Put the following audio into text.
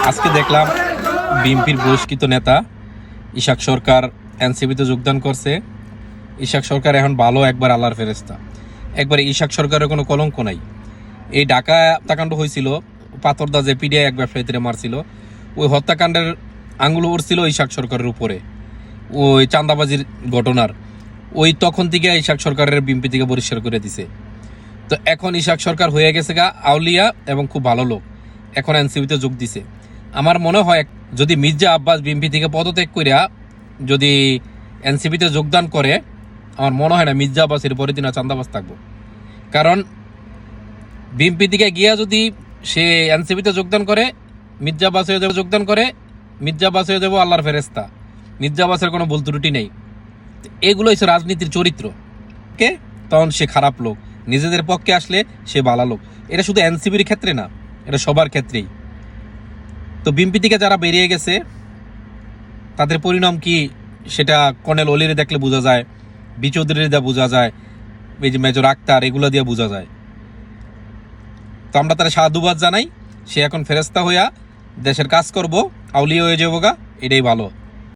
আজকে দেখলাম বিএনপির বহিষ্কৃত নেতা ইশাক সরকার এনসিপিতে যোগদান করছে। ইশাক সরকার এখন ভালো একবার আল্লাহর ফেরেস্তা, একবারে ইশাক সরকারের কোনো কলঙ্ক নাই। এই ঢাকা হত্যাকাণ্ড হয়েছিল, পাথরদা যে পিডিআই এক ব্যবসায়ীদের মারছিল, ওই হত্যাকাণ্ডের আঙুল উঠছিল ইশাক সরকারের উপরে, ওই চাঁদাবাজির ঘটনার। ওই তখন থেকে ইশাক সরকারের বিএনপি থেকে বহিষ্কার করে দিছে। তো এখন ইশাক সরকার হয়ে গেছে গা আউলিয়া এবং খুব ভালো লোক, এখন এনসিপিতে যোগ দিছে। আমার মনে হয় যদি মির্জা আব্বাস বিএনপি থেকে পদত্যাগ করিয়া যদি এনসিপিতে যোগদান করে, আমার মনে হয় না মির্জা আব্বাসের পরে দিন চান্দাবাজ থাকবো। কারণ বিএনপি থেকে গিয়া যদি সে এনসিপিতে যোগদান করে, মির্জা আব্বাস হয়ে যাবে, যোগদান করে মির্জা আব্বাস হয়ে যাবো আল্লাহর ফেরেস্তা। মির্জা আব্বাসের কোনো ভুল ত্রুটি নেই। এগুলো হচ্ছে রাজনীতির চরিত্র। কে তখন সে খারাপ লোক, নিজেদের পক্ষে আসলে সে ভালো লোক। এটা শুধু এনসিপির ক্ষেত্রে না, এটা সবার ক্ষেত্রেই। তো বিএনপি থেকে যারা বেরিয়ে গেছে তাদের পরিণাম কি সেটা কর্নেল অলিরে দেখলে বোঝা যায়, বি চৌধুরী দিয়ে বোঝা যায়, এই যে মেজর আক্তার, এগুলো দিয়ে বোঝা যায়। তো আমরা তারা সাধুবাদ জানাই। সে এখন ফেরেস্তা হইয়া দেশের কাজ করব, আউলিয়া হয়ে যাবো গা, এটাই ভালো।